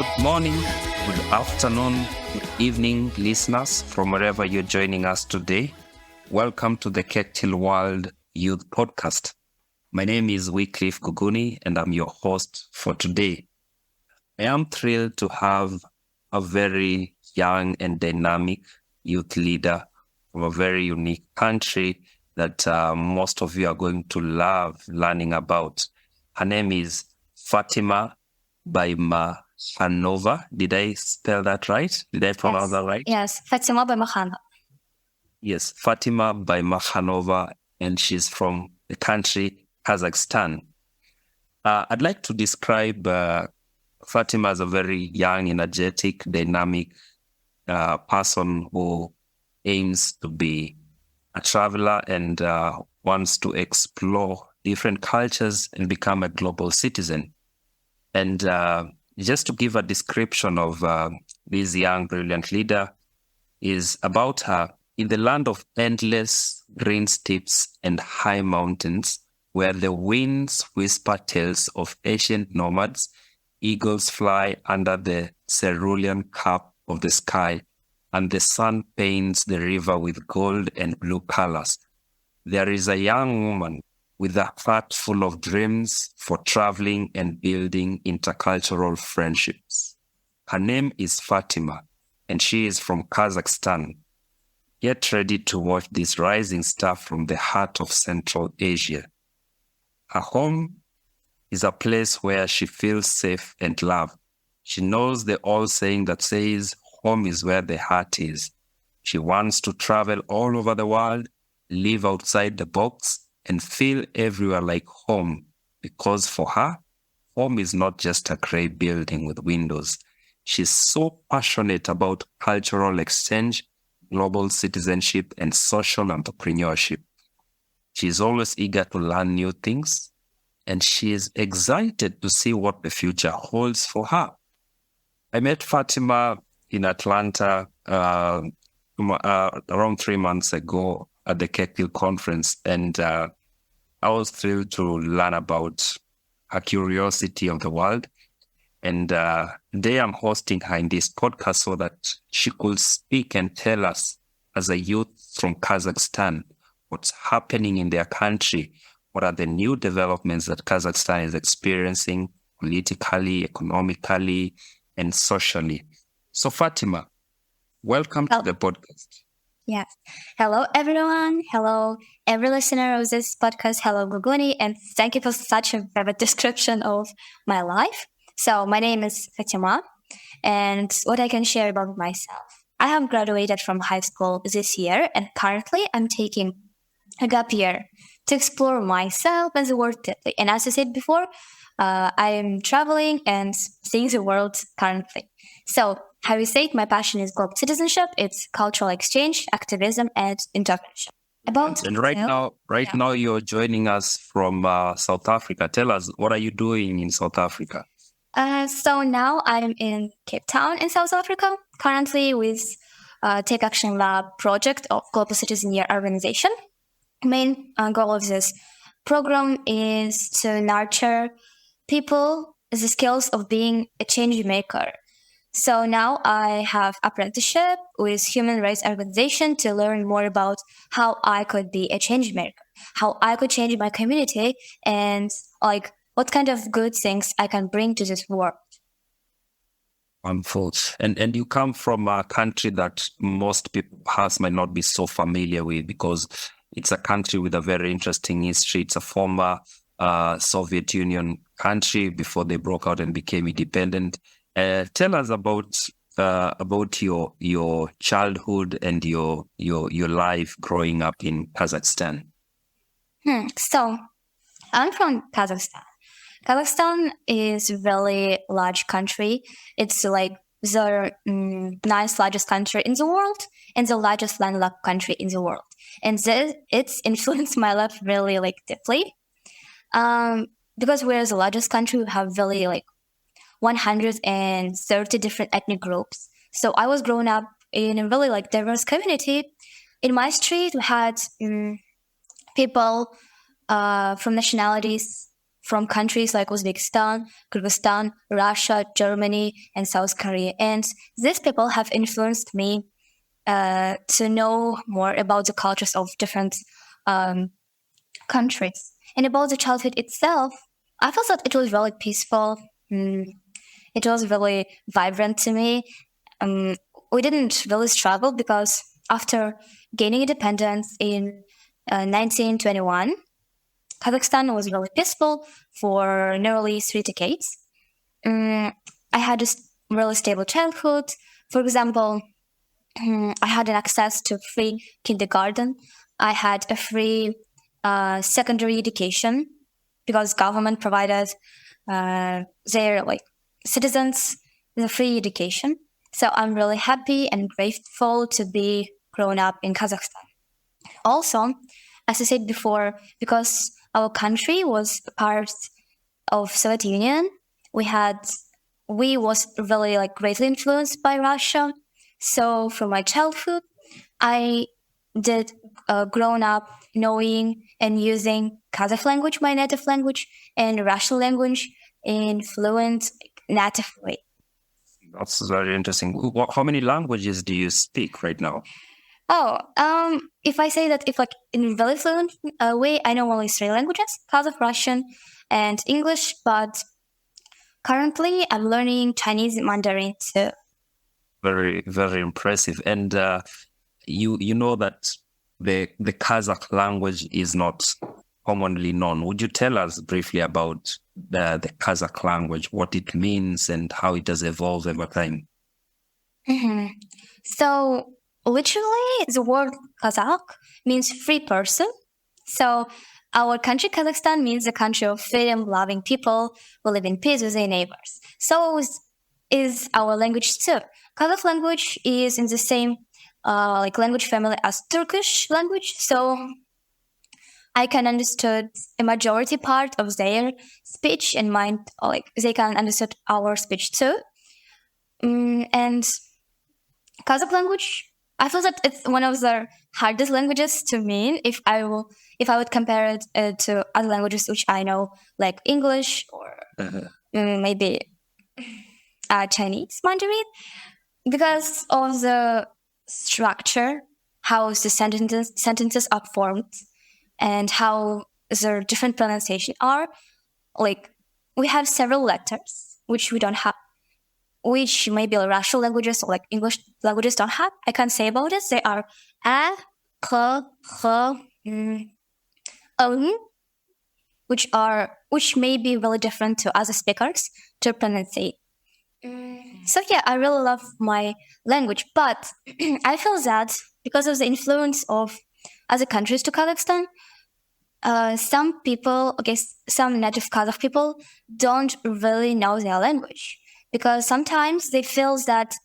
Good morning, good afternoon, good evening, listeners from wherever you're joining us today. Welcome to the Kektil World Youth Podcast. My name is Wycliffe Guguni and I'm your host for today. I am thrilled to have a very young and dynamic youth leader from a very unique country that most of you are going to love learning about. Her name is Fatima Baimakhanova. Did I spell that right? Did I pronounce that right? Yes, Fatima Baimakhanova. Yes, Fatima Baimakhanova, and she's from the country Kazakhstan. I'd like to describe Fatima as a very young, energetic, dynamic person who aims to be a traveler and wants to explore different cultures and become a global citizen. And just to give a description of this young, brilliant leader is about her. In the land of endless green steppes and high mountains, where the winds whisper tales of ancient nomads, eagles fly under the cerulean cup of the sky, and the sun paints the river with gold and blue colors. There is a young woman with a heart full of dreams for traveling and building intercultural friendships. Her name is Fatima, and she is from Kazakhstan. Get ready to watch this rising star from the heart of Central Asia. Her home is a place where she feels safe and loved. She knows the old saying that says, home is where the heart is. She wants to travel all over the world, live outside the box, and feel everywhere like home, because for her, home is not just a gray building with windows. She's so passionate about cultural exchange, global citizenship, and social entrepreneurship. She's always eager to learn new things, and she is excited to see what the future holds for her. I met Fatima in Atlanta around 3 months ago at the Kektil conference, and I was thrilled to learn about her curiosity of the world. And today I'm hosting her in this podcast so that she could speak and tell us, as a youth from Kazakhstan, what's happening in their country, what are the new developments that Kazakhstan is experiencing politically, economically, and socially. So Fatima, welcome to the podcast. Yes. Hello, everyone. Hello, every listener of this podcast. Hello, Guguni. And thank you for such a vivid description of my life. So my name is Fatima. And what I can share about myself. I have graduated from high school this year. And currently, I'm taking a gap year to explore myself and the world deeply. And as I said before, I am traveling and seeing the world currently. So, how you say it, my passion is global citizenship, it's cultural exchange, activism, and entrepreneurship. Now you're joining us from South Africa. Tell us, what are you doing in South Africa? So now I'm in Cape Town in South Africa, currently with Tech Action Lab project of Global Citizen Year organization. Main goal of this program is to nurture people the skills of being a change maker. So now I have apprenticeship with human rights organization to learn more about how I could be a change maker, how I could change my community, and like what kind of good things I can bring to this world. Wonderful. And you come from a country that most people perhaps might not be so familiar with, because it's a country with a very interesting history. It's a former Soviet Union country before they broke out and became independent. Tell us about your childhood and your life growing up in Kazakhstan. So I'm from Kazakhstan. Kazakhstan is a very large country. It's like the ninth largest country in the world and the largest landlocked country in the world. And it's influenced my life really deeply. Because we're the largest country, we have really 130 different ethnic groups. So I was grown up in a really diverse community. In my street, we had people from nationalities from countries like Uzbekistan, Kyrgyzstan, Russia, Germany, and South Korea. And these people have influenced me to know more about the cultures of different countries. And about the childhood itself, I felt that it was really peaceful. It was really vibrant to me. We didn't really struggle because after gaining independence in 1921, Kazakhstan was really peaceful for nearly 3 decades. I had a really stable childhood. For example, I had an access to free kindergarten. I had a free secondary education because government provided their citizens the free education. So I'm really happy and grateful to be grown up in Kazakhstan. Also, as I said before, because our country was part of Soviet Union, we was really greatly influenced by Russia. So from my childhood, I did grown up knowing and using Kazakh language, my native language, and Russian language in fluent native way. That's very interesting. How many languages do you speak right now? If I say that in very fluent way, I know only 3 languages: Kazakh, Russian, and English. But currently, I'm learning Chinese and Mandarin too. Very, very impressive. And you know that the Kazakh language is not commonly known. Would you tell us briefly about the Kazakh language, what it means, and how it has evolved over time? So, literally, the word Kazakh means free person. So, our country, Kazakhstan, means the country of freedom-loving people who live in peace with their neighbors. So is our language too. Kazakh language is in the same language family as Turkish language. So I can understand a majority part of their speech and mind, they can understand our speech too. And Kazakh language, I feel that it's one of the hardest languages to mean if I would compare it to other languages which I know, like English or maybe Chinese Mandarin, because of the structure, how the sentences are formed, and how the different pronunciation are. We have several letters which we don't have, which maybe Russian languages or English languages don't have. I can't say about it. They are a, k, which may be really different to other speakers to pronounce it. So yeah, I really love my language, but I feel that because of the influence of other countries to Kazakhstan, some people, some native Kazakh people don't really know their language, because sometimes they feel that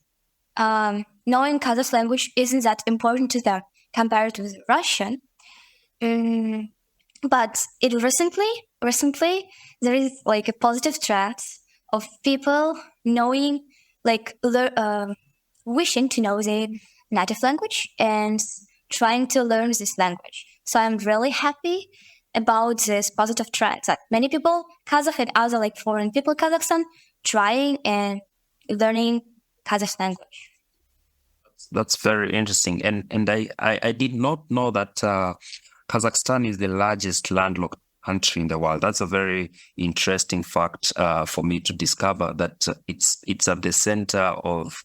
knowing Kazakh language isn't that important to them compared to Russian. But recently, there is a positive trend of people knowing, wishing to know their native language and trying to learn this language. So I'm really happy about this positive trend that many people, Kazakh and other foreign people, Kazakhstan, trying and learning Kazakh language. That's very interesting. And I did not know that Kazakhstan is the largest landlocked country in the world. That's a very interesting fact for me to discover, that it's at the center of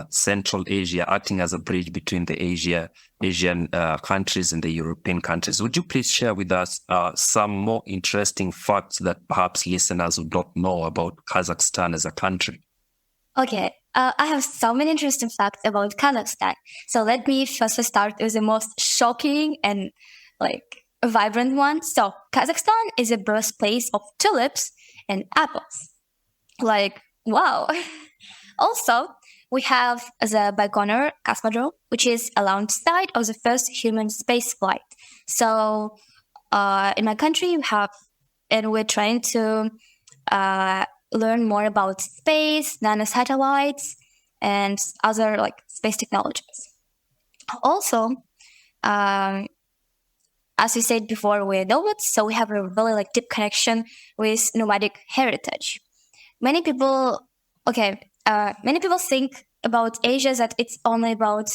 Central Asia, acting as a bridge between the Asian countries and the European countries. Would you please share with us some more interesting facts that perhaps listeners would not know about Kazakhstan as a country? Okay, I have so many interesting facts about Kazakhstan. So let me first start with the most shocking and vibrant one. So Kazakhstan is a birthplace of tulips and apples. Wow. Also, we have the Baikonur Cosmodrome, which is a launch site of the first human space flight. So in my country, we're trying to learn more about space, nanosatellites, and other space technologies. Also, I as we said before, we're nomads, so we have a really like deep connection with nomadic heritage. Many people, many people think about Asia that it's only about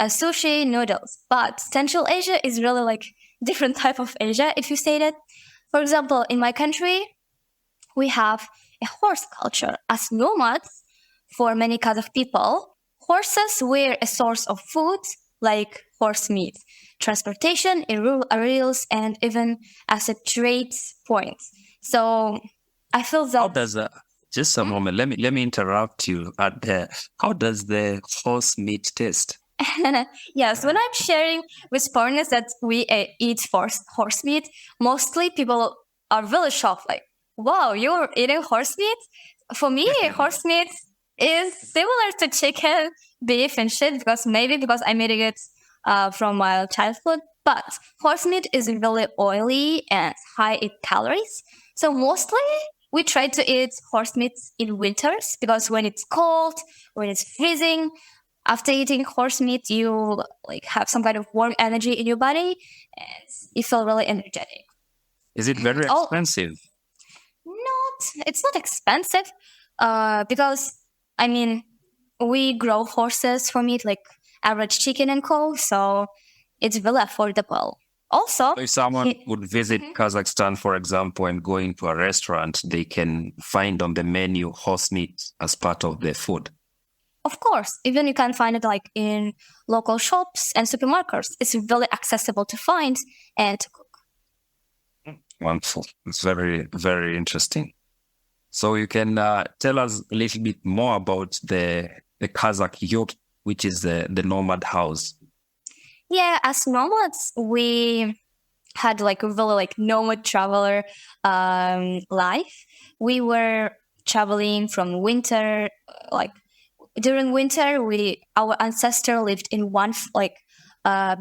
sushi, noodles, but Central Asia is really like different type of Asia, if you say that. For example, in my country, we have a horse culture. As nomads, for many Kazakh people, horses were a source of food, like horse meat, transportation in rural areas, and even as a trade point. So I feel that. How does just a moment? Let me interrupt you at there. How does the horse meat taste? Yes, when I'm sharing with partners that we eat horse meat, mostly people are really shocked. Like, wow, you're eating horse meat? For me, horse meat is similar to chicken, beef, and shit because I'm eating it from my childhood. But horse meat is really oily and high in calories. So mostly we try to eat horse meat in winters because when it's cold, when it's freezing, after eating horse meat, you like have some kind of warm energy in your body and you feel really energetic. Is it very expensive? It's not expensive because, I mean, we grow horses for meat like average chicken and co, so it's really affordable. Also, if someone would visit Kazakhstan, for example, and go into a restaurant, they can find on the menu horse meat as part of their food. Of course, even you can find it like in local shops and supermarkets. It's really accessible to find and to cook. Wonderful. It's very, very interesting. So you can tell us a little bit more about the Kazakh yurt, which is the nomad house. Yeah, as nomads, we had like a really like nomad traveler life. We were traveling from winter, like during winter, our ancestor lived in one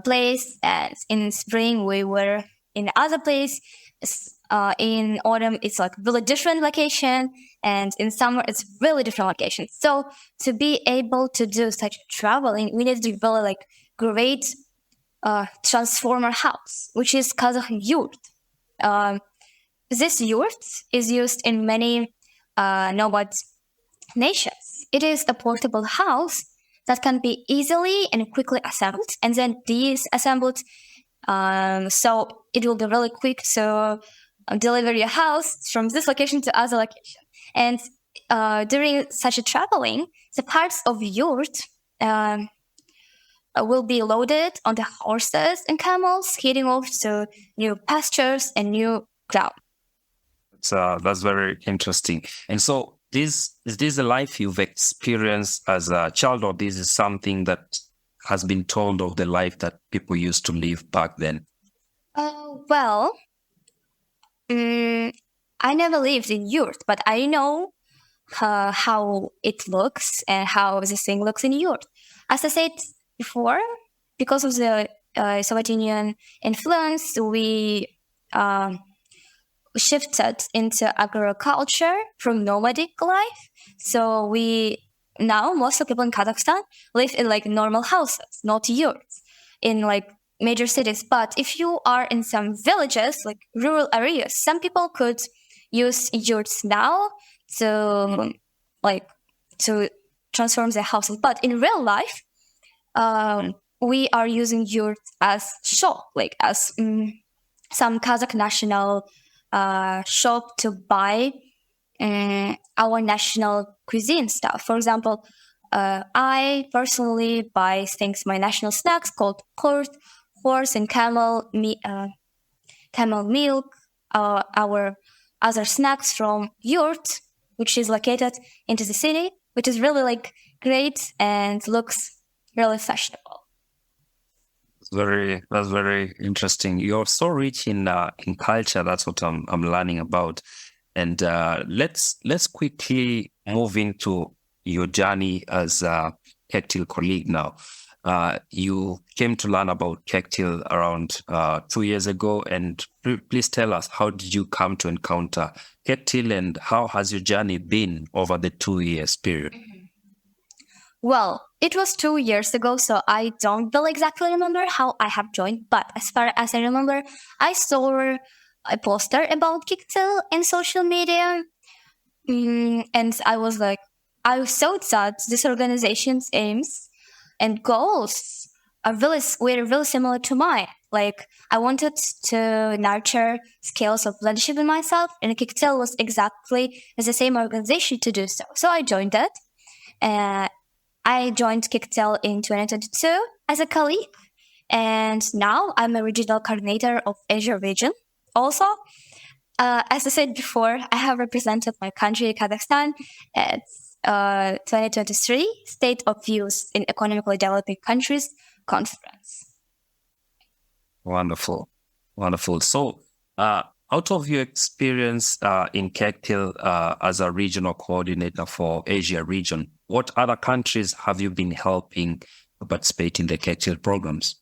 place, and in spring we were in other place. In autumn, it's like really different location, and in summer, it's really different location. So to be able to do such traveling, we need to really like great transformer house, which is Kazakh yurt. This yurt is used in many nomad nations. It is a portable house that can be easily and quickly assembled and then disassembled. So it will be really quick. So deliver your house from this location to other location. And during such a traveling, the parts of yurt will be loaded on the horses and camels, heading off to new pastures and new ground. So that's very interesting. And so is this a life you've experienced as a child, or this is something that has been told of the life that people used to live back then? Well, I never lived in yurt, but I know how it looks and how this thing looks in yurt. As I said before, because of the Soviet Union influence, we shifted into agriculture from nomadic life. So now most of the people in Kazakhstan live in like normal houses, not yurts, in like major cities. But if you are in some villages, like rural areas, some people could use yurts now to transform their houses. But in real life, we are using yurts as shop, like as some Kazakh national shop to buy our national cuisine stuff. For example, I personally buy my national snacks called kurt, horse and camel milk, our other snacks from yurt, which is located into the city, which is really like great and looks really fashionable. That's very interesting. You're so rich in culture. That's what I'm learning about. And let's quickly move into your journey as a Kektil colleague now. You came to learn about Kektil around 2 years ago, and please tell us, how did you come to encounter Kektil, and how has your journey been over the 2 years period? Well, it was 2 years ago, so I don't really exactly remember how I have joined. But as far as I remember, I saw a poster about Kiktil in social media, and I thought that this organization's aims and goals were really similar to mine. Like, I wanted to nurture skills of leadership in myself, and Kiktil was exactly the same organization to do so. So I joined it. Uh, I joined Kiktil in 2022 as a colleague, and now I'm a regional coordinator of Asia region. Also, as I said before, I have represented my country, Kazakhstan, at 2023 State of Youth in Economically Developing Countries conference. Wonderful. Wonderful. So, out of your experience in Kektil as a regional coordinator for Asia region, what other countries have you been helping participate in the Kektil programs?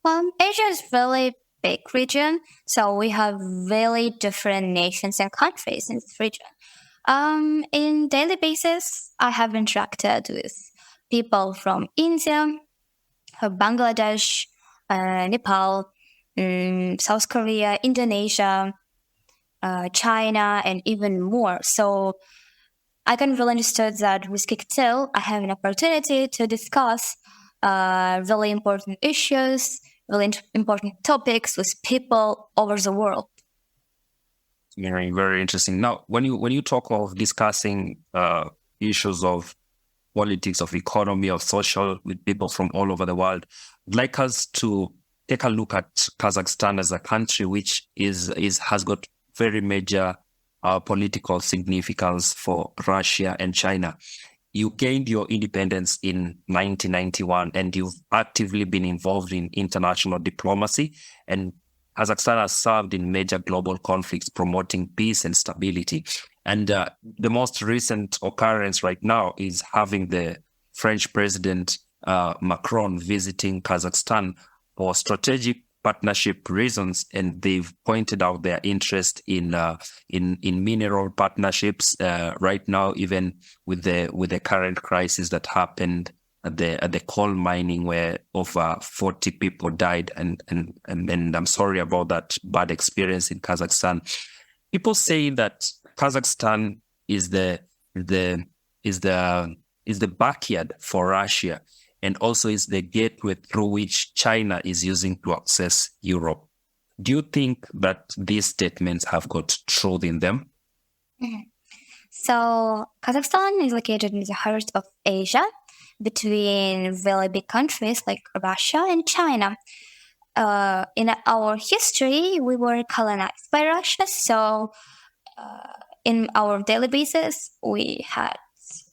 Asia is really big region, so we have really different nations and countries in this region. In daily basis, I have interacted with people from India, Bangladesh, Nepal, South Korea, Indonesia, China, and even more. So I can really understand that with Kiktil, I have an opportunity to discuss really important issues, really important topics with people over the world. Very, very interesting. Now, when you talk of discussing issues of politics, of economy, of social with people from all over the world, I'd like us to take a look at Kazakhstan as a country which has got very major political significance for Russia and China. You gained your independence in 1991, and you've actively been involved in international diplomacy, and Kazakhstan has served in major global conflicts, promoting peace and stability. And the most recent occurrence right now is having the French President Macron visiting Kazakhstan for strategic partnership reasons, and they've pointed out their interest in mineral partnerships right now, even with the current crisis that happened at the coal mining, where over 40 people died, and I'm sorry about that bad experience in Kazakhstan. People say that Kazakhstan is the backyard for Russia, and also is the gateway through which China is using to access Europe. Do you think that these statements have got truth in them? Mm-hmm. So Kazakhstan is located in the heart of Asia, between really big countries like Russia and China. In our history, we were colonized by Russia, so in our daily basis, we had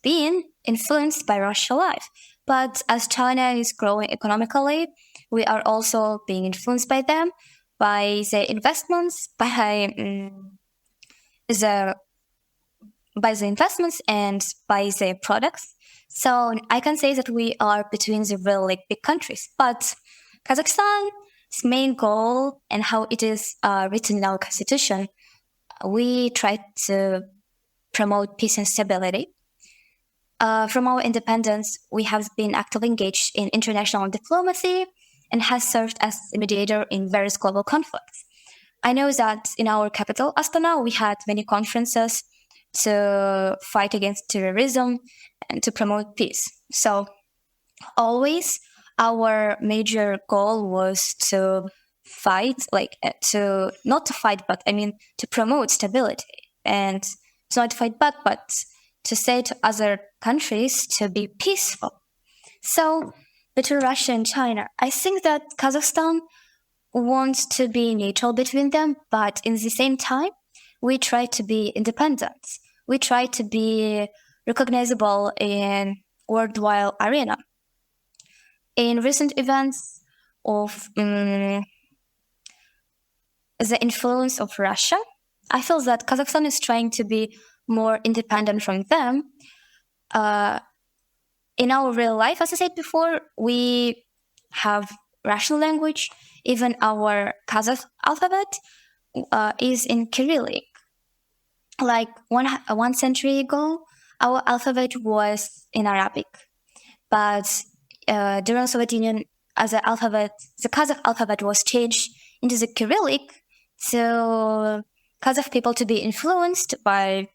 been influenced by Russian life. But as China is growing economically, we are also being influenced by them, by the investments, by the investments and by the products. So I can say that we are between the really big countries. But Kazakhstan's main goal and how it is written in our constitution, we try to promote peace and stability. From our independence, we have been actively engaged in international diplomacy and has served as a mediator in various global conflicts. I know that in our capital, Astana, we had many conferences to fight against terrorism and to promote peace. So always our major goal was to fight, not to fight, but I mean to promote stability, and to not fight back, but to say to other countries to be peaceful. So between Russia and China, I think that Kazakhstan wants to be neutral between them, but in the same time, we try to be independent. We try to be recognizable in worldwide arena. In recent events of the influence of Russia, I feel that Kazakhstan is trying to be more independent from them. In our real life, as I said before, we have Russian language. Even our Kazakh alphabet is in Cyrillic. Like one century ago, our alphabet was in Arabic. but during the Soviet Union, as an alphabet, the Kazakh alphabet was changed into the Cyrillic, so Kazakh people to be influenced by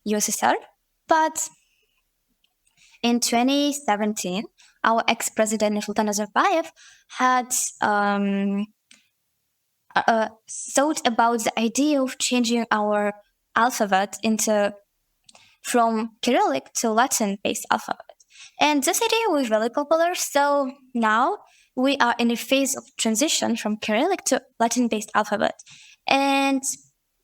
USSR. But in 2017, our ex-president Nursultan Nazarbayev had thought about the idea of changing our alphabet from Cyrillic to Latin-based alphabet. And this idea was really popular, so now we are in a phase of transition from Cyrillic to Latin-based alphabet. And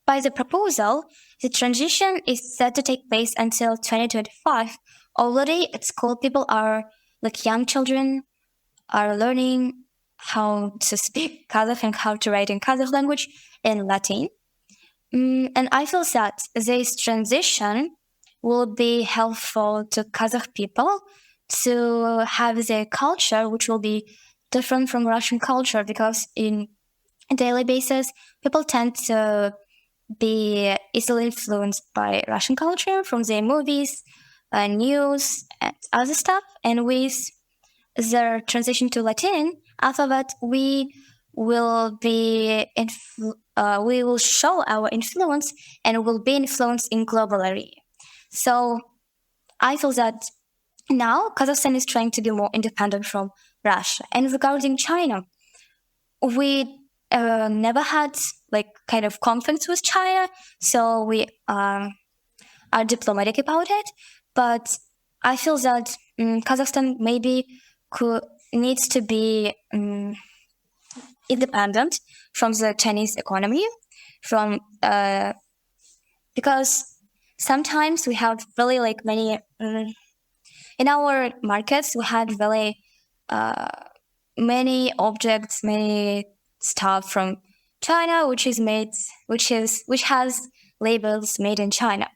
by the proposal, the transition is set to take place until 2025. Already at school, people are, like young children, are learning how to speak Kazakh and how to write in Kazakh language in Latin. And I feel that this transition will be helpful to Kazakh people to have their culture, which will be different from Russian culture, because in a daily basis, people tend to be easily influenced by Russian culture from their movies, news, and other stuff. And with the transition to Latin alphabet, we will show our influence and will be influenced in global area. So I feel that now Kazakhstan is trying to be more independent from Russia. And regarding China, we never had like kind of conflicts with China, so we are diplomatic about it. But I feel that Kazakhstan maybe needs to be independent from the Chinese economy, because sometimes we have really like many in our markets. We had really many objects, many stuff from China, which has labels made in China.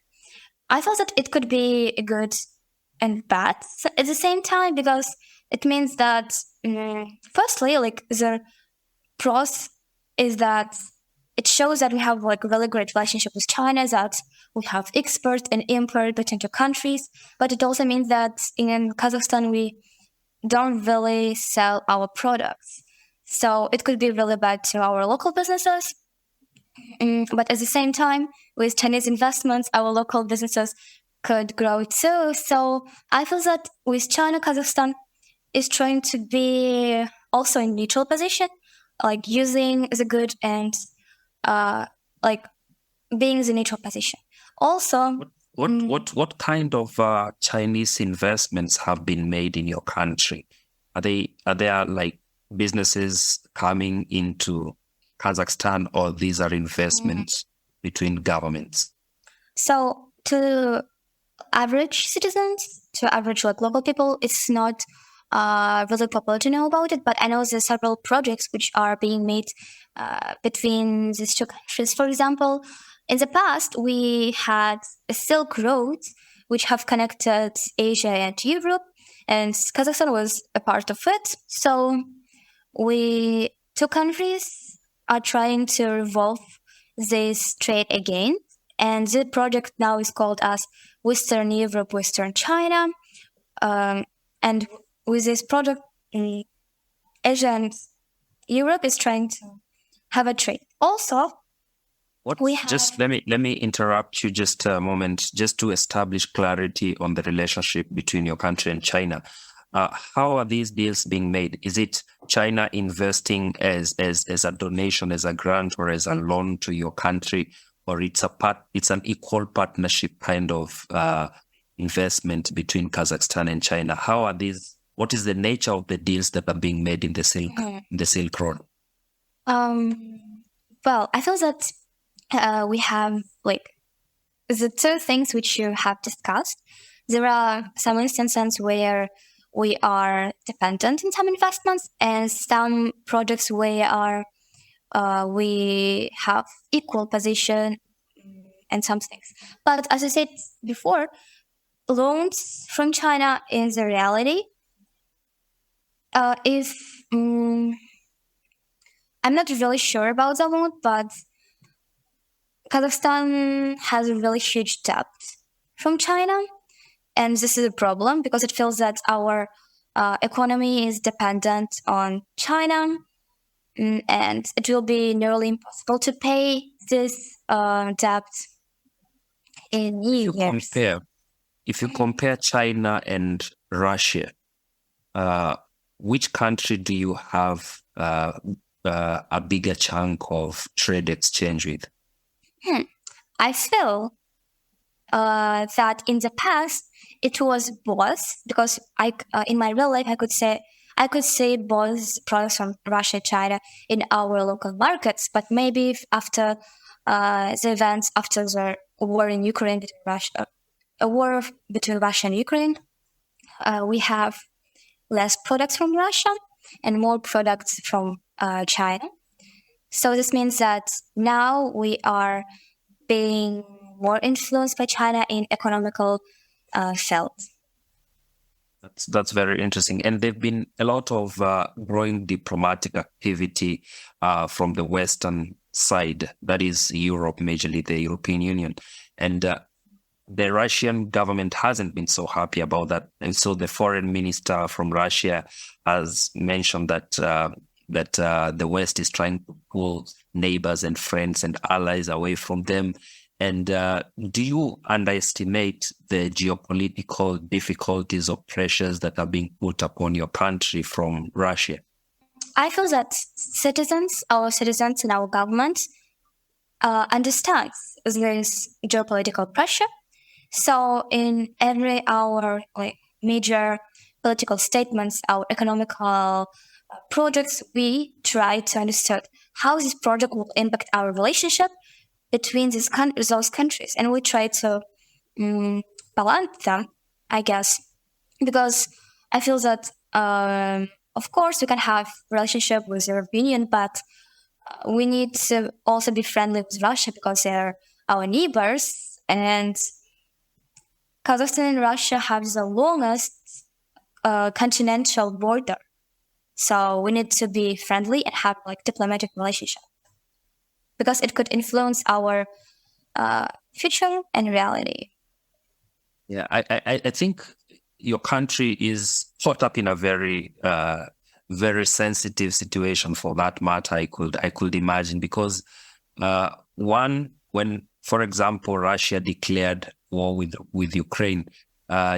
I thought that it could be good and bad at the same time, because it means that firstly, like the pros is that it shows that we have like a really great relationship with China, that we have export and import between two countries. But it also means that in Kazakhstan we don't really sell our products, so it could be really bad to our local businesses. But at the same time, with Chinese investments, our local businesses could grow too. So I feel that with China, Kazakhstan is trying to be also in neutral position, like using the good and like being in the neutral position. Also, what kind of Chinese investments have been made in your country? Are there like businesses coming into Kazakhstan, or these are investments between governments? So to average citizens, to average like local people, it's not really popular to know about it. But I know there's several projects which are being made between these two countries. For example, in the past, we had a Silk Road, which have connected Asia and Europe, and Kazakhstan was a part of it. So two countries are trying to revolve this trade again. And the project now is called as Western Europe, Western China. And with this project, Asia and Europe is trying to have a trade. Also, just let me interrupt you just a moment, just to establish clarity on the relationship between your country and China. How are these deals being made? Is it China investing as a donation, as a grant, or as a loan to your country, or it's an equal partnership kind of investment between Kazakhstan and China? How are these? What is the nature of the deals that are being made in the Silk Road? Well, I feel that we have like the two things which you have discussed. There are some instances where we are dependent in some investments, and some projects where we have equal position and some things. But as I said before, loans from China in the reality, I'm not really sure about the loan, but Kazakhstan has a really huge debt from China. And this is a problem, because it feels that our economy is dependent on China, and it will be nearly impossible to pay this debt in years. If you compare China and Russia, which country do you have a bigger chunk of trade exchange with? I feel that in the past it was both, because in my real life I could say both products from Russia and China in our local markets. But maybe after the events after the war in Ukraine between Russia and Ukraine, we have less products from Russia and more products from China. So this means that now we are being more influenced by China in economical field. That's very interesting. And there've been a lot of growing diplomatic activity from the Western side, that is Europe, majorly the European Union. And the Russian government hasn't been so happy about that. And so the foreign minister from Russia has mentioned that the West is trying to pull neighbors and friends and allies away from them. And do you underestimate the geopolitical difficulties or pressures that are being put upon your country from Russia? I feel that our citizens and our government understands this geopolitical pressure. So in every our major political statements, our economical projects, we try to understand how this project will impact our relationship between those countries, and we try to balance them, I guess, because I feel that of course we can have relationship with the European Union, but we need to also be friendly with Russia because they're our neighbors, and Kazakhstan and Russia have the longest continental border. So we need to be friendly and have diplomatic relationship, because it could influence our future and reality. Yeah, I think your country is caught up in a very very sensitive situation for that matter. I could imagine, because when, for example, Russia declared war with Ukraine,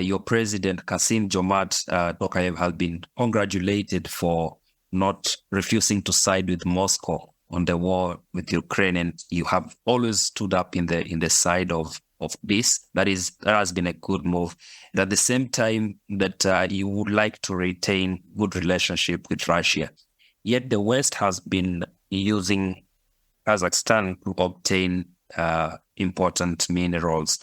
your president Kasim Tokayev has been congratulated for not refusing to side with Moscow on the war with Ukraine, and you have always stood up in the side of this. That has been a good move. And at the same time that you would like to retain good relationship with Russia, yet the West has been using Kazakhstan to obtain important minerals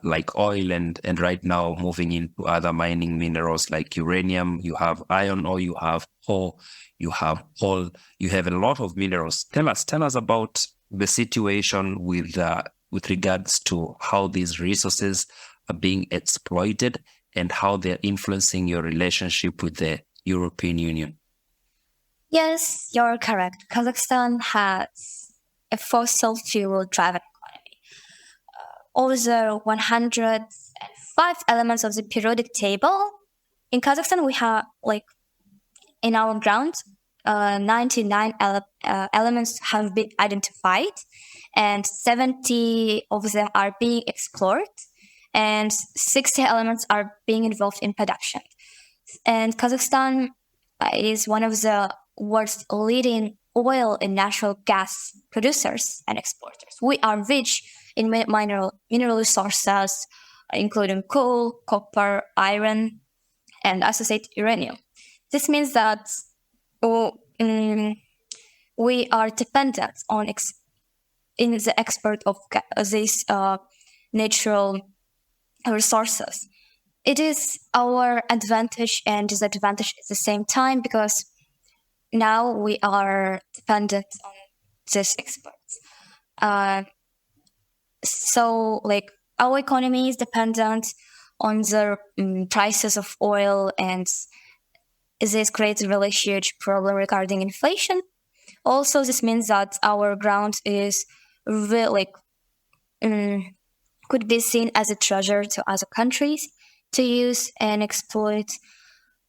like oil, and right now moving into other mining minerals like uranium. You have iron ore, you have coal, you have coal, you have a lot of minerals. Tell us about the situation with regards to how these resources are being exploited and how they're influencing your relationship with the European Union. Yes, you're correct. Kazakhstan has a fossil fuel driven economy. All the 105 elements of the periodic table in Kazakhstan, we have in our ground, 99 elements have been identified, and 70 of them are being explored, and 60 elements are being involved in production. And Kazakhstan is one of the world's leading oil and natural gas producers and exporters. We are rich in mineral resources, including coal, copper, iron, and associated uranium. This means that we are dependent on in the export of these natural resources. It is our advantage and disadvantage at the same time, because now we are dependent on these exports. So our economy is dependent on the prices of oil, and this creates a really huge problem regarding inflation. Also, this means that our ground is really could be seen as a treasure to other countries to use and exploit.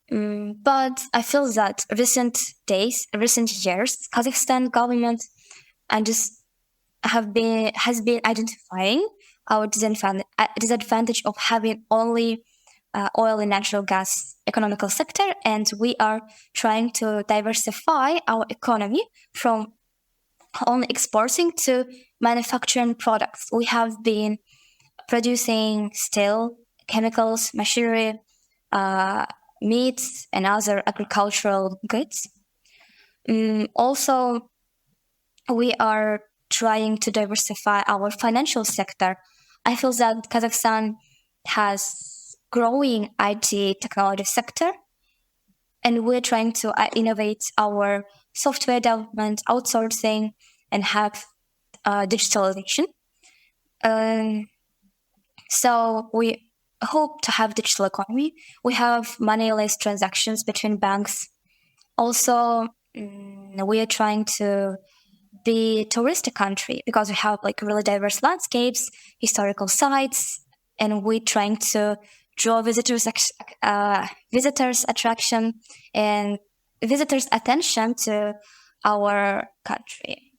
But I feel that recent years, Kazakhstan government and just has been identifying our disadvantage of having only oil and natural gas economical sector, and we are trying to diversify our economy from only exporting to manufacturing products. We have been producing steel, chemicals, machinery, meats, and other agricultural goods. Also, we are trying to diversify our financial sector. I feel that Kazakhstan has growing IT technology sector, and we're trying to innovate our software development, outsourcing, and have digitalization. So we hope to have digital economy. We have moneyless transactions between banks. Also, we are trying to be a touristic country because we have like really diverse landscapes, historical sites, and we're trying to draw visitors attraction and visitors' attention to our country.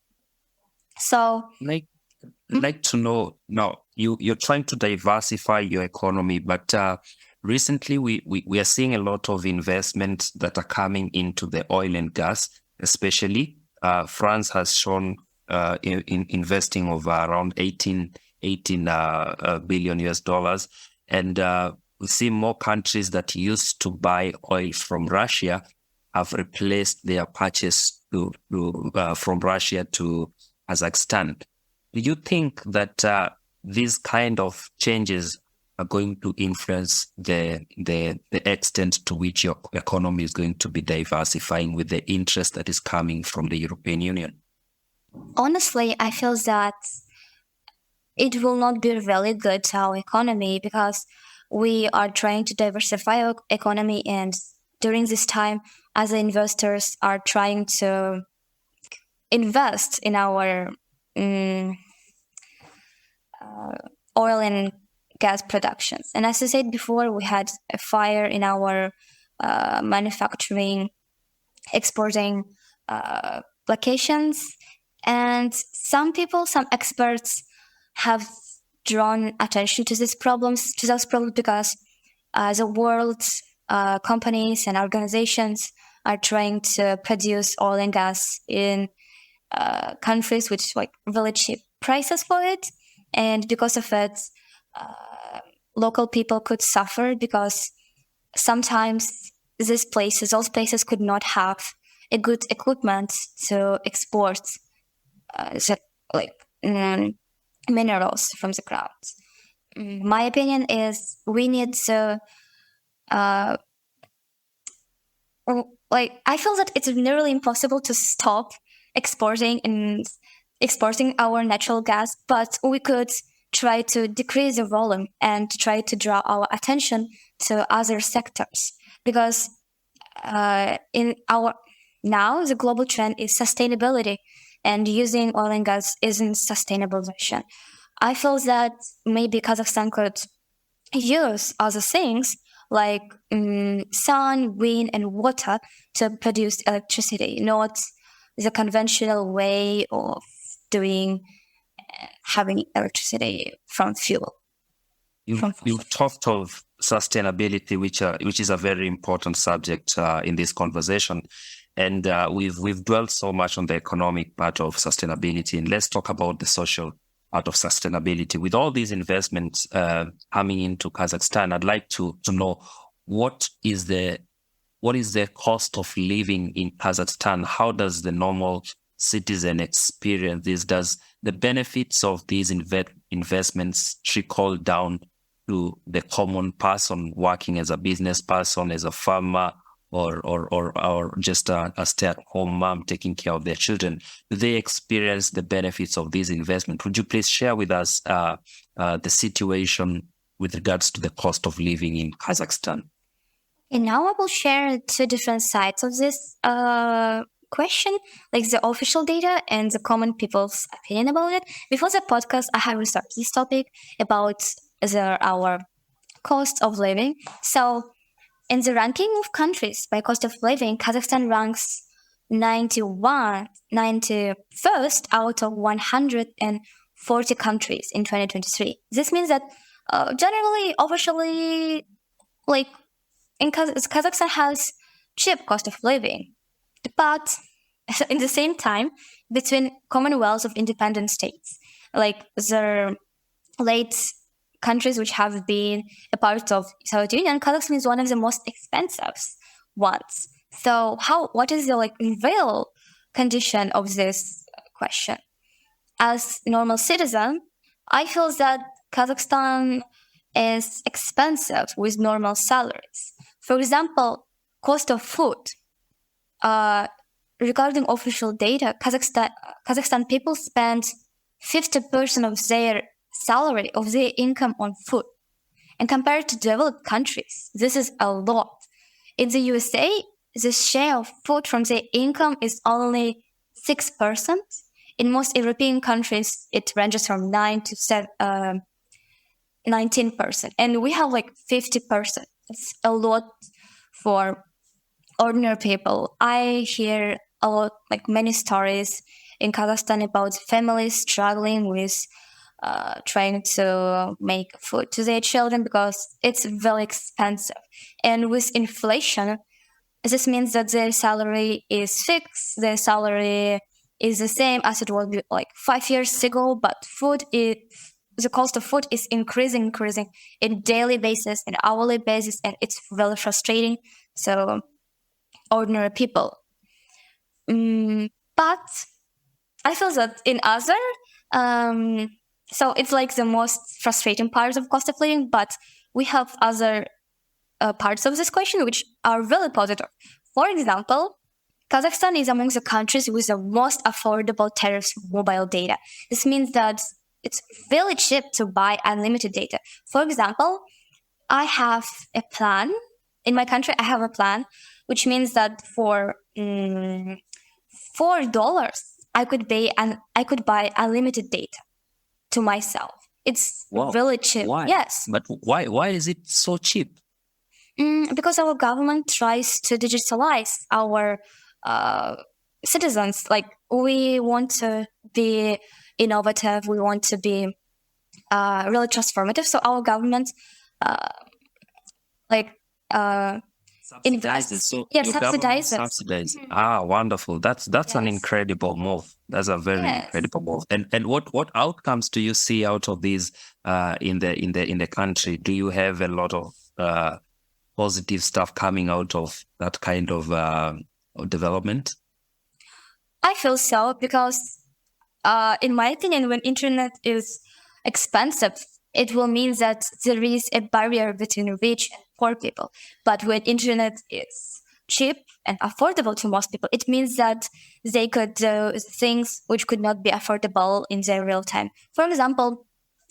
So, like to know now, you're trying to diversify your economy, but recently we are seeing a lot of investments that are coming into the oil and gas, especially. France has shown in investing of around 18 billion US dollars. And we see more countries that used to buy oil from Russia have replaced their purchase from Russia to Kazakhstan. Do you think that these kind of changes are going to influence the extent to which your economy is going to be diversifying with the interest that is coming from the European Union? Honestly, I feel that it will not be really good to our economy because we are trying to diversify our economy, and during this time, other investors are trying to invest in our oil and gas productions. And as I said before, we had a fire in our manufacturing, exporting locations. And some experts have drawn attention to those problems because the world companies and organizations are trying to produce oil and gas in countries with like really cheap prices for it. And because of it, local people could suffer because sometimes those places could not have a good equipment to export minerals from the ground. My opinion is we need to I feel that it's nearly impossible to stop exporting our natural gas, but we could try to decrease the volume and try to draw our attention to other sectors, because now the global trend is sustainability, and using oil and gas isn't sustainable version. I feel that maybe Kazakhstan could use other things like sun, wind, and water to produce electricity, not the conventional way of having electricity from fuel. You've talked of sustainability, which is a very important subject in this conversation, and we've dwelt so much on the economic part of sustainability, and let's talk about the social part of sustainability. With all these investments coming into Kazakhstan, I'd like to know what is the cost of living in Kazakhstan? How does the normal citizen experience this? Does the benefits of these investments trickle down to the common person working as a business person, as a farmer, or just a stay-at-home mom taking care of their children? Do they experience the benefits of these investments? Would you please share with us the situation with regards to the cost of living in Kazakhstan? And now I will share two different sides of this question, like the official data and the common people's opinion about it. Before the podcast, I have researched this topic about our cost of living. So In the ranking of countries by cost of living, Kazakhstan ranks 91st out of 140 countries in 2023. This means that generally, officially, like Kazakhstan has cheap cost of living, but in the same time, between commonwealths of independent states, like the late countries which have been a part of Soviet Union, Kazakhstan is one of the most expensive ones. So what is the real condition of this question? As a normal citizen, I feel that Kazakhstan is expensive with normal salaries. For example, cost of food. Regarding official data, Kazakhstan people spend 50% of their salary, of their income on food. And compared to developed countries, this is a lot. In the USA, the share of food from their income is only 6%. In most European countries, it ranges from 9 to 19%. And we have 50%. It's a lot for ordinary people. I hear a lot, many stories in Kazakhstan about families struggling with trying to make food to their children because it's very expensive. And with inflation, this means that their salary is fixed, their salary is the same as it was 5 years ago, but the cost of food is increasing in daily basis, in hourly basis, and it's really frustrating. So ordinary people. But I feel that in other, so it's the most frustrating part of cost of living, but we have other parts of this question which are really positive. For example, Kazakhstan is among the countries with the most affordable tariffs for mobile data. This means that it's really cheap to buy unlimited data. For example, I have a plan. In my country, I have a plan, which means that for $4, I could buy unlimited data to myself. It's really cheap. Why? Yes. But why is it so cheap? Because our government tries to digitalize our citizens. We want to be innovative. We want to be really transformative. So our government Subsidizes. So yes, your government subsidizes. Mm-hmm. Wonderful. That's an Yes. incredible move. That's a very Yes. incredible move. And what outcomes do you see out of these in the country? Do you have a lot of positive stuff coming out of that kind of development? I feel so because, in my opinion, when internet is expensive, it will mean that there is a barrier between rich and poor people. But when internet is cheap and affordable to most people, it means that they could do things which could not be affordable in their real time. For example,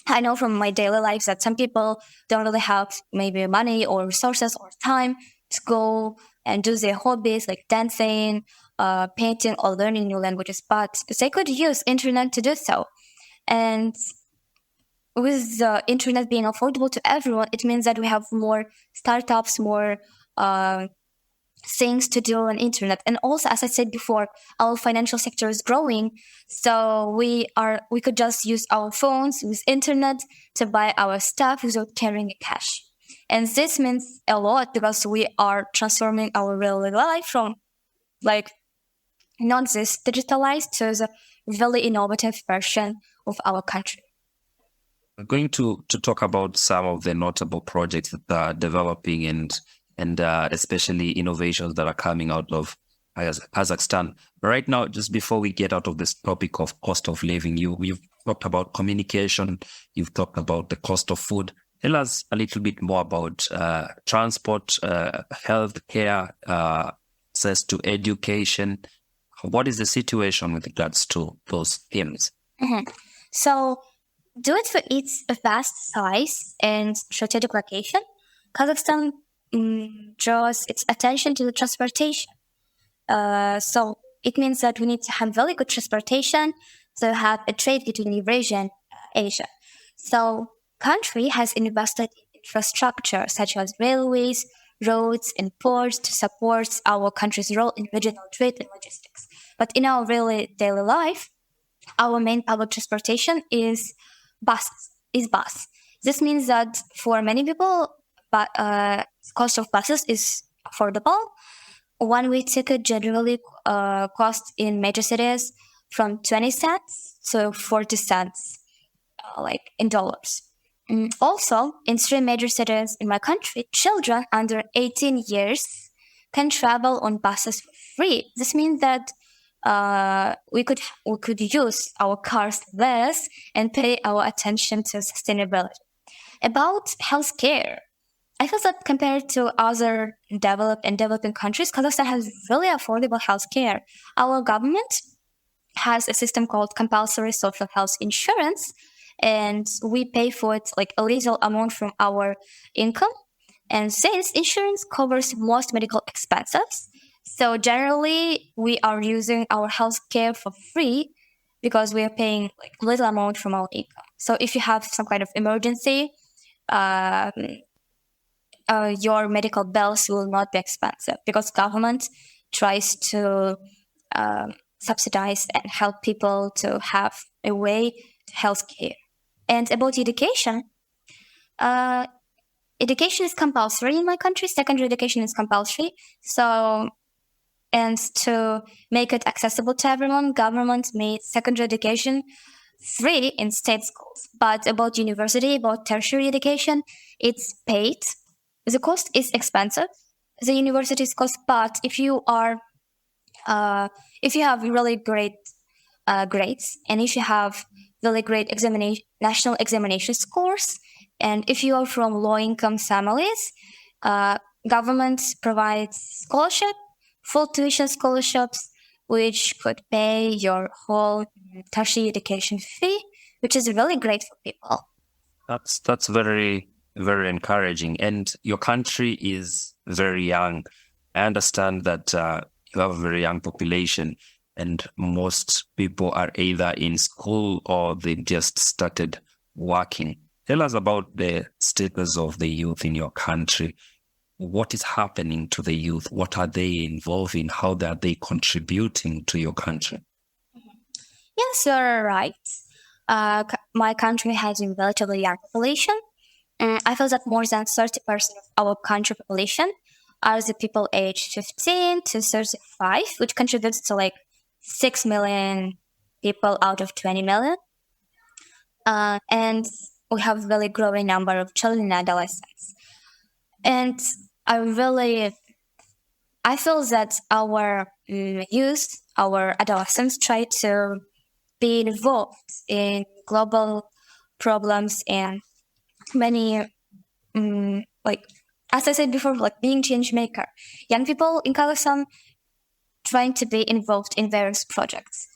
I know from my daily life that some people don't really have maybe money or resources or time to go and do their hobbies like dancing, painting, or learning new languages, but they could use internet to do so. And with the internet being affordable to everyone, it means that we have more startups, more things to do on internet. And also, as I said before, our financial sector is growing. So we could just use our phones with internet to buy our stuff without carrying cash. And this means a lot because we are transforming our real life from not this digitalized to the really innovative version of our country. We're going to talk about some of the notable projects that are developing and especially innovations that are coming out of Kazakhstan. But right now, just before we get out of this topic of cost of living, you've talked about communication, you've talked about the cost of food. Tell us a little bit more about transport, healthcare, access to education. What is the situation with regards to those themes? Mm-hmm. So, due to its vast size and strategic location, Kazakhstan draws its attention to the transportation. So it means that we need to have very good transportation to have a trade between Eurasia and Asia. So country has invested in infrastructure such as railways, roads and ports to support our country's role in regional trade and logistics. But in our really daily life, our main public transportation is bus. This means that for many people, cost of buses is affordable. One-way ticket generally costs in major cities from 20 cents to 40 cents, like in dollars. Also, in 3 major cities in my country, children under 18 years can travel on buses for free. This means that we could use our cars less and pay our attention to sustainability. About healthcare, I feel that compared to other developed and developing countries, Kazakhstan has really affordable healthcare. Our government has a system called compulsory social health insurance, and we pay for it like a little amount from our income. And this insurance covers most medical expenses. So generally, we are using our healthcare for free because we are paying like little amount from our income. So if you have some kind of emergency, your medical bills will not be expensive because government tries to subsidize and help people to have a way to healthcare. And about education, education is compulsory in my country. Secondary education is compulsory. So, and to make it accessible to everyone, government made secondary education free in state schools. But about university, about tertiary education, it's paid. The cost is expensive. The university's cost, but if you have really great grades, and if you have really great national examination scores, and if you are from low-income families, government provides full tuition scholarships, which could pay your whole tertiary education fee, which is really great for people. That's very, very encouraging. And your country is very young. I understand that you have a very young population, and most people are either in school or they just started working. Tell us about the status of the youth in your country. What is happening to the youth? What are they involved in? How are they contributing to your country? Yes, you're right. My country has a relatively young population. I feel that more than 30% of our country population are the people aged 15 to 35, which contributes to like 6 million people out of 20 million. And we have a really growing number of children and adolescents. And I feel that our youth, our adolescents try to be involved in global problems and many, as I said before, like being change maker. Young people in Kazakhstan trying to be involved in various projects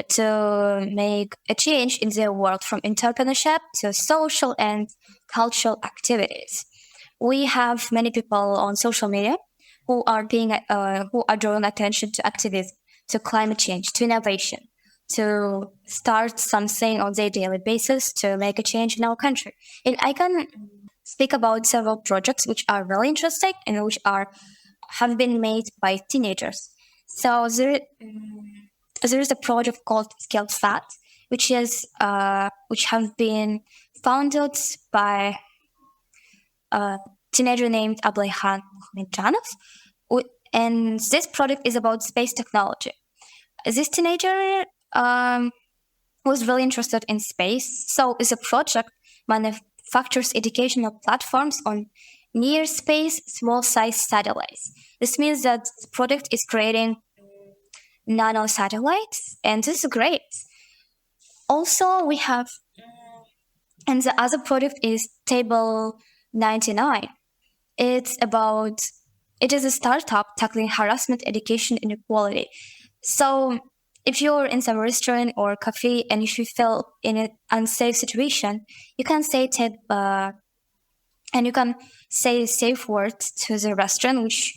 to make a change in their world, from entrepreneurship to social and cultural activities. We have many people on social media who are drawing attention to activism, to climate change, to innovation, to start something on their daily basis to make a change in our country. And I can speak about several projects which are really interesting and which have been made by teenagers. So there is a project called Scaled Fat, which have been founded by a teenager named Ablayhan Muhammadjanov. And this project is about space technology. This teenager was really interested in space, so it's a project manufactures educational platforms on near space small size satellites. This means that the project is creating nano satellites, and this is great. Also, we have, and the other project is Table 99. It is a startup tackling harassment, education, inequality. So if you're in some restaurant or cafe and if you feel in an unsafe situation, you can say safe words to the restaurant, which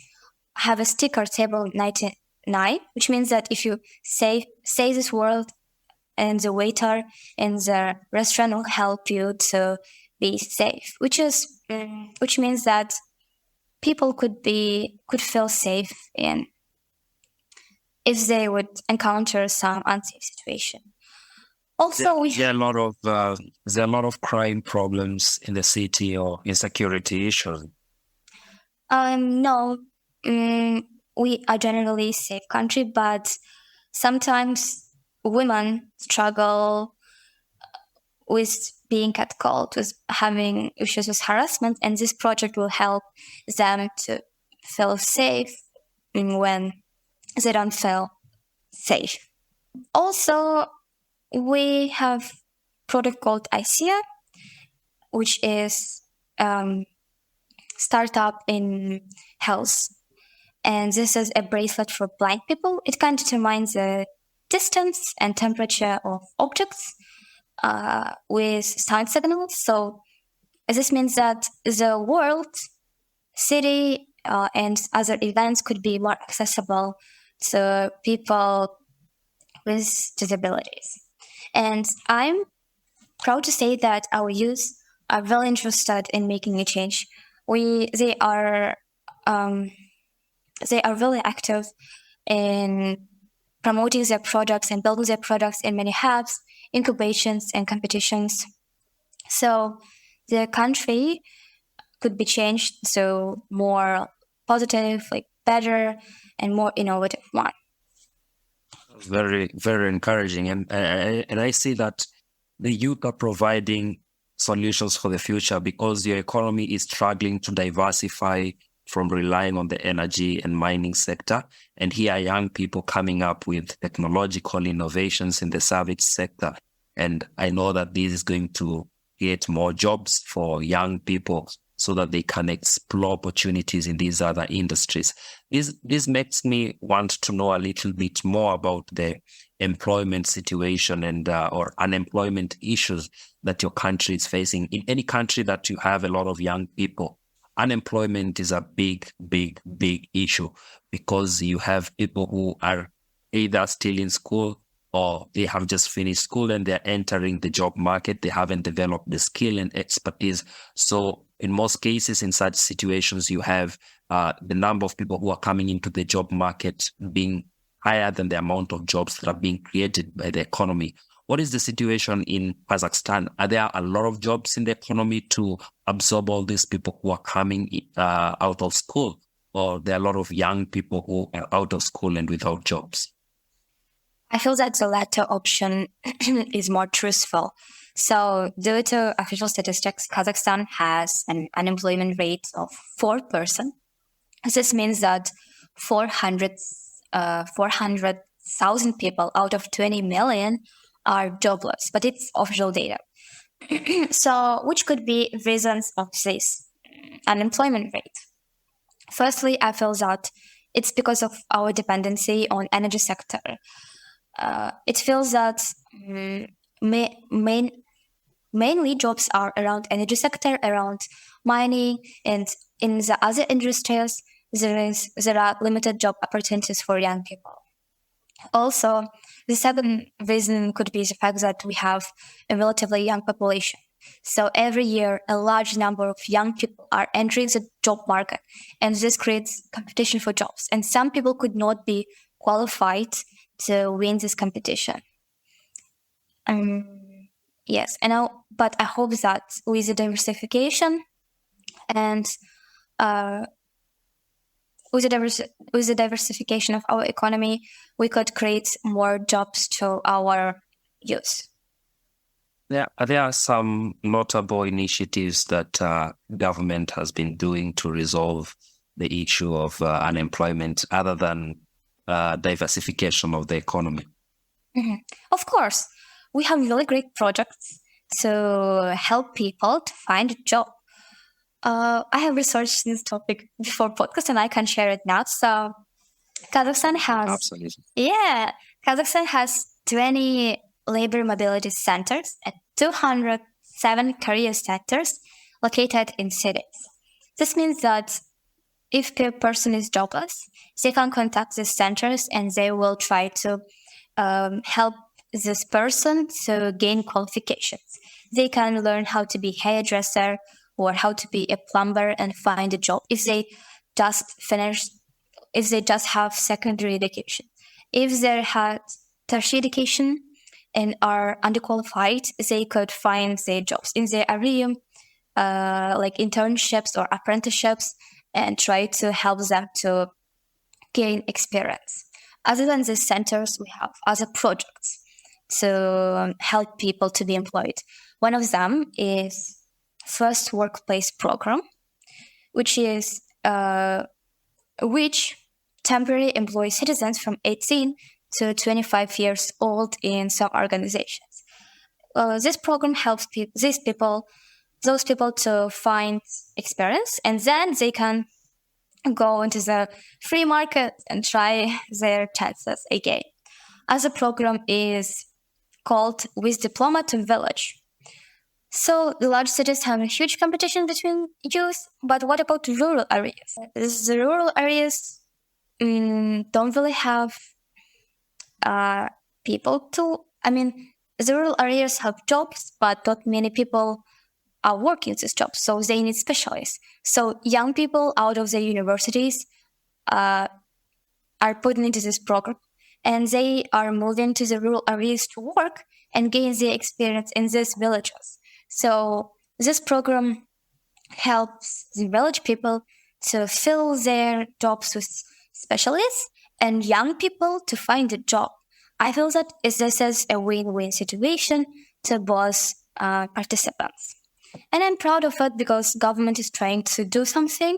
have a sticker Table 99, which means that if you say this word, and the waiter in the restaurant will help you to be safe, which means that people could feel safe in if they would encounter some unsafe situation. Also, there are a lot of crime problems in the city or insecurity issues. No, we are generally a safe country, but sometimes women struggle with being catcalled, with having issues with harassment, and this project will help them to feel safe when they don't feel safe. Also, we have a product called ICEA, which is startup in health. And this is a bracelet for blind people. It can determine the distance and temperature of objects with sound signals. So this means that the world, city, and other events could be more accessible to people with disabilities. And I'm proud to say that our youth are very interested in making a change. They are really active in promoting their products and building their products in many hubs, incubations, and competitions. So the country could be changed to more positive, like better, and more innovative one. Very, very encouraging. And I see that the youth are providing solutions for the future because your economy is struggling to diversify from relying on the energy and mining sector. And here are young people coming up with technological innovations in the service sector. And I know that this is going to create more jobs for young people so that they can explore opportunities in these other industries. This makes me want to know a little bit more about the employment situation and or unemployment issues that your country is facing. In any country that you have a lot of young people, unemployment is a big, big, big issue because you have people who are either still in school or they have just finished school and they're entering the job market. They haven't developed the skill and expertise. So in most cases, in such situations, you have the number of people who are coming into the job market being higher than the amount of jobs that are being created by the economy. What is the situation in Kazakhstan? Are there a lot of jobs in the economy to absorb all these people who are coming out of school? Or there are a lot of young people who are out of school and without jobs? I feel that the latter option is more truthful. So due to official statistics, Kazakhstan has an unemployment rate of 4%. This means that 400,000 people out of 20 million are jobless, but it's official data. So which could be reasons of this unemployment rate? Firstly, I feel that it's because of our dependency on energy sector. It feels that mainly jobs are around energy sector, around mining, and in the other industries, there are limited job opportunities for young people. Also, the second reason could be the fact that we have a relatively young population. So every year, a large number of young people are entering the job market, and this creates competition for jobs. And some people could not be qualified to win this competition. Yes, but I hope that with the diversification and with the diversification of our economy, we could create more jobs to our youth. There are some notable initiatives that government has been doing to resolve the issue of unemployment other than diversification of the economy. Mm-hmm. Of course, we have really great projects to help people to find a job. I have researched this topic before podcast and I can share it now. So Kazakhstan has 20 labor mobility centers and 207 career centers located in cities. This means that if a person is jobless, they can contact these centers and they will try to help this person to gain qualifications. They can learn how to be a hairdresser or how to be a plumber and find a job. If they just finish, if they just have secondary education. If they had tertiary education and are underqualified, they could find their jobs in their area, like internships or apprenticeships, and try to help them to gain experience. Other than the centers, we have other projects to help people to be employed. One of them is First Workplace Program, which temporarily employs citizens from 18 to 25 years old in some organizations. This program helps those people to find experience, and then they can go into the free market and try their chances again. As a program is called With Diploma to Village. So the large cities have a huge competition between youth, but what about rural areas? The rural areas don't really have people to, the rural areas have jobs, but not many people are working these jobs, so they need specialists. So young people out of the universities are put into this program, and they are moving to the rural areas to work and gain the experience in these villages. So this program helps the village people to fill their jobs with specialists and young people to find a job. I feel that this is a win-win situation to both participants. And I'm proud of it because government is trying to do something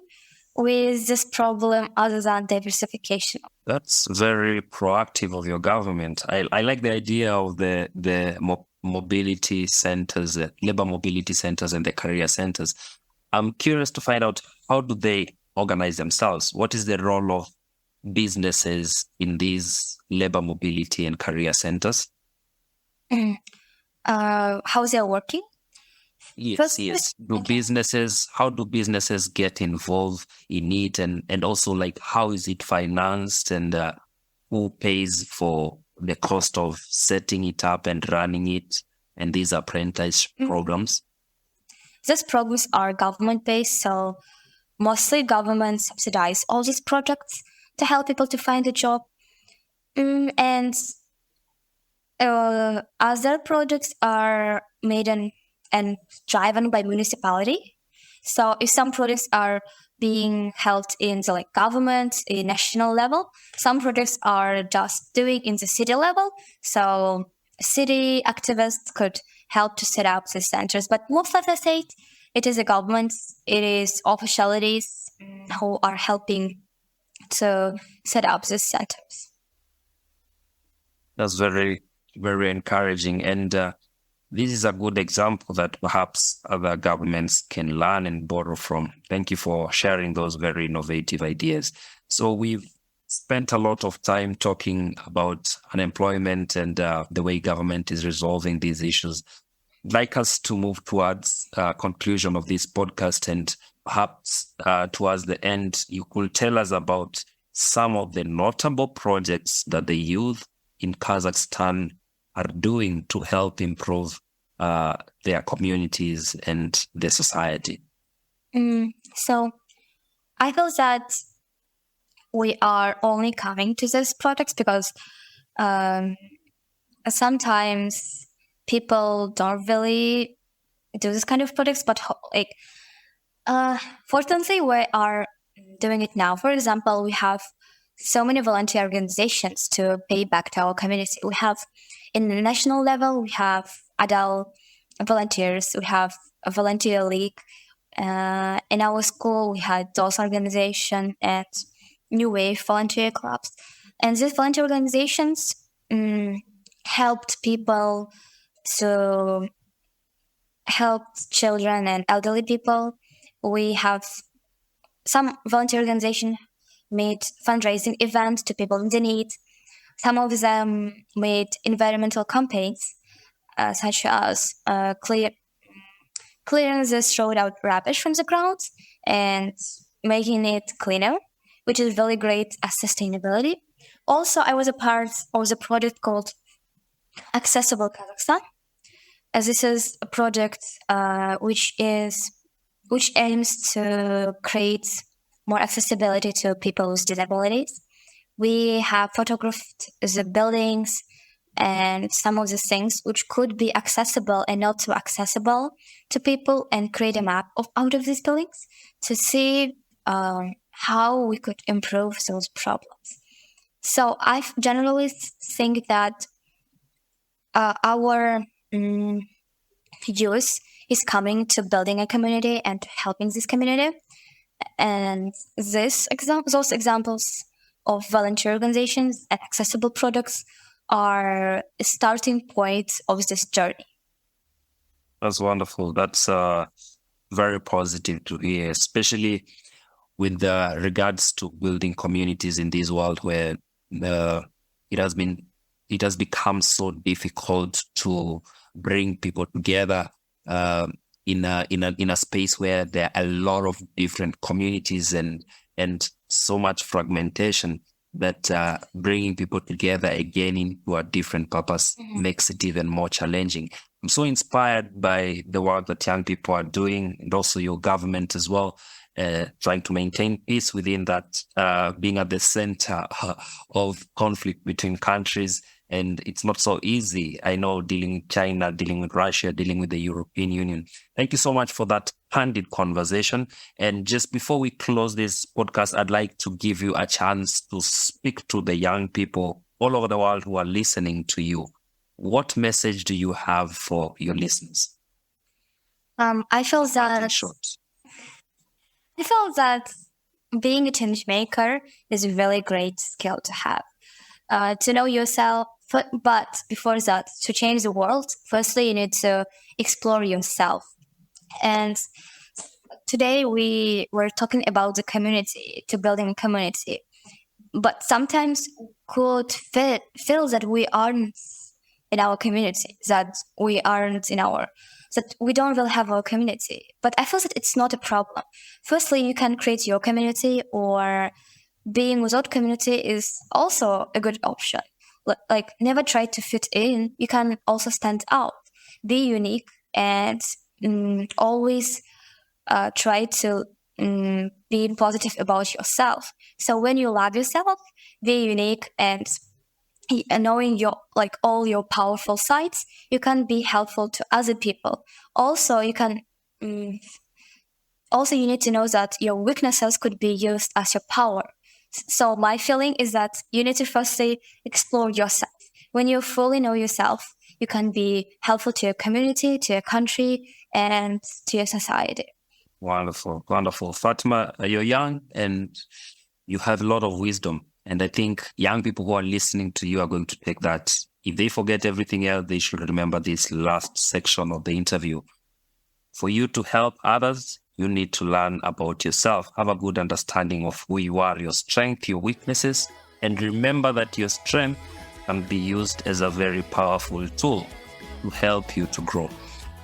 with this problem other than diversification. That's very proactive of your government. I like the idea of the mobility centers, labor mobility centers and the career centers. I'm curious to find out, how do they organize themselves? What is the role of businesses in these labor mobility and career centers? How they are working? Yes. How do businesses get involved in it, and also like how is it financed, and who pays for the cost of setting it up and running it, and these apprentice programs? These programs are government-based, so mostly government subsidize all these projects to help people to find a job. And other projects are made and driven by municipality. So if some projects are being held in the government, in national level, some projects are just doing in the city level. So city activists could help to set up the centers. But most of the state, it is the government, it is officialities who are helping to set up these centers. That's very, very encouraging. And this is a good example that perhaps other governments can learn and borrow from. Thank you for sharing those very innovative ideas. So we've spent a lot of time talking about unemployment and the way government is resolving these issues. I'd like us to move towards conclusion of this podcast, and perhaps towards the end, you could tell us about some of the notable projects that the youth in Kazakhstan are doing to help improve their communities and their society. So I feel that we are only coming to these projects because sometimes people don't really do this kind of projects, but fortunately we are doing it now. For example, we have so many volunteer organizations to pay back to our community. We have, in the national level, we have adult volunteers, we have a volunteer league. In our school, we had those organizations and New Wave volunteer clubs. And these volunteer organizations helped people to help children and elderly people. We have some volunteer organizations made fundraising events to people in the need. Some of them made environmental campaigns, such as clearing the thrown out rubbish from the ground and making it cleaner, which is really great as sustainability. Also, I was a part of the project called Accessible Kazakhstan. As this is a project which aims to create more accessibility to people with disabilities. We have photographed the buildings and some of the things which could be accessible and not so accessible to people, and create a map out of these buildings to see how we could improve those problems. So I generally think that our youth is coming to building a community and to helping this community. And those examples of volunteer organizations and accessible products are a starting point of this journey. That's wonderful. That's very positive to hear, especially with regards to building communities in this world where it has become so difficult to bring people together in a space where there are a lot of different communities and so much fragmentation, that bringing people together again into a different purpose makes it even more challenging. I'm so inspired by the work that young people are doing, and also your government as well, trying to maintain peace within that, being at the center of conflict between countries. And it's not so easy. I know, dealing with China, dealing with Russia, dealing with the European Union. Thank you so much for that candid conversation. And just before we close this podcast, I'd like to give you a chance to speak to the young people all over the world who are listening to you. What message do you have for your listeners? I feel that being a change maker is a really great skill to have. To know yourself, but before that, to change the world, firstly, you need to explore yourself. And today we were talking about the community, to building a community. But sometimes could feel that we aren't in our community, that we don't really have our community. But I feel that it's not a problem. Firstly, you can create your community, or being without community is also a good option. Like, never try to fit in. You can also stand out, be unique, and always try to be positive about yourself. So when you love yourself, be unique, and knowing all your powerful sides, you can be helpful to other people. Also, you need to know that your weaknesses could be used as your power. So my feeling is that you need to firstly explore yourself. When you fully know yourself, you can be helpful to your community, to your country, and to your society. Wonderful, wonderful. Fatima, you're young and you have a lot of wisdom. And I think young people who are listening to you are going to take that. If they forget everything else, they should remember this last section of the interview. For you to help others, you need to learn about yourself, have a good understanding of who you are, your strengths, your weaknesses, and remember that your strength can be used as a very powerful tool to help you to grow.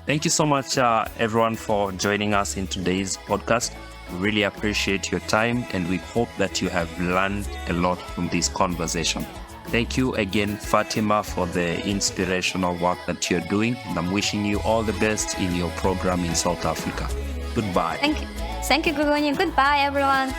Thank you so much, everyone, for joining us in today's podcast. We really appreciate your time, and we hope that you have learned a lot from this conversation. Thank you again, Fatima, for the inspirational work that you're doing, and I'm wishing you all the best in your program in South Africa. Goodbye. Thank you. Thank you, Gugoni. Goodbye, everyone.